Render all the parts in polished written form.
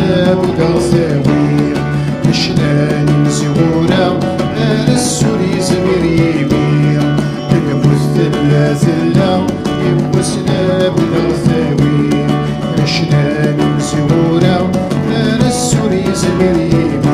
يبسنا بقاثاوي مشناني مزورة أنا السوري زمير يمير الموت ثلا ثلا يبسنا بقاثاوي مشناني مزورة أنا السوري زمير يمير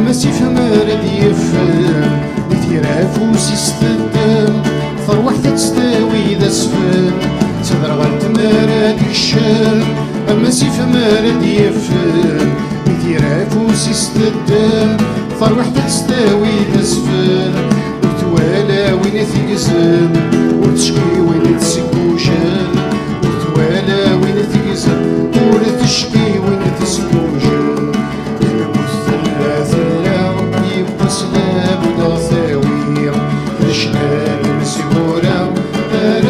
أما سيف مرد يفهم يتيرافوس يستدم فروح تستوي ذا سفن صدر غلط مرد يكشم أما سيف مرد يفهم يتيرافوس يستدم فروح تستوي ذا سفن وتوالا وين تيقزم وتشكي وين تسكوشن وتوالا وين تيقزم وتشكي وين تسكوشن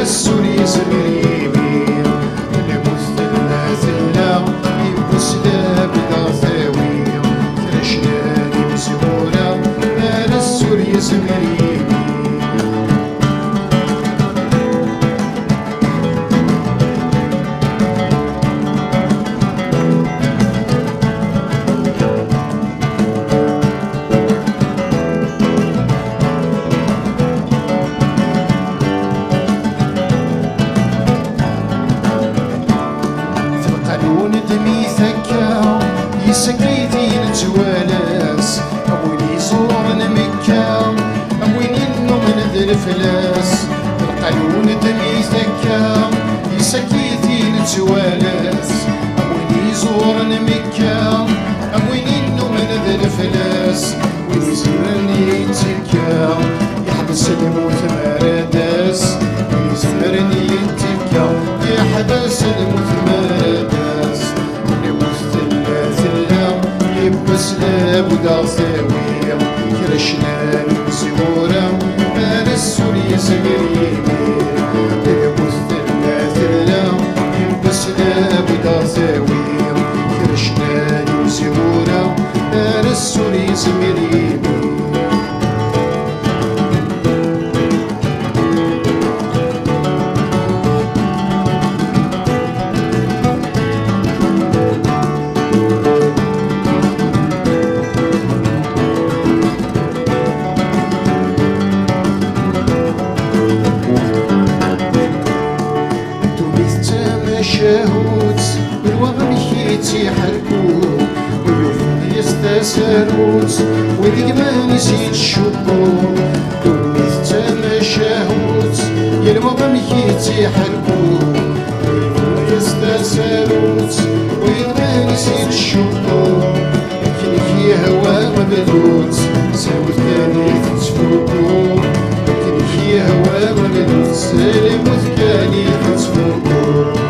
السوري زمير يمير الموت ثلا ثلا يبسنا بقاثاوي فرشناني مزهورة أنا السوري زمير يمير دمي ثكا يسكيتي نتوالس أبويني زورنا مكة أبويني النوم نذر فلاس القانون دمي ثكا يسكيتي نتوالس أبويني زورنا مكة أبويني النوم نذر فلاس وين يزمرني يتكا يحبس الموت مرداس وين يزمرني يتكا يحبس الموت مرداس يبسنا بقاثاوي كرشناني مزورة أنا السوري زمير يمير الموت ثلا ثلا يبسنا بقاثاوي كرشناني مزورة أنا السوري زمير يمير شاهوت بالوغم كيتي حركو ويوفد يستساروت وذيك ما نسيت شكو دوميت تما شاهوت يا الوغم كيتي حركو ويوفد يستساروت وذيك ما نسيت شكو لكن في هوا مبلوت ساوت كاني تتفوقو لكن في هوا مبلوت سالموت كاني تتفوقو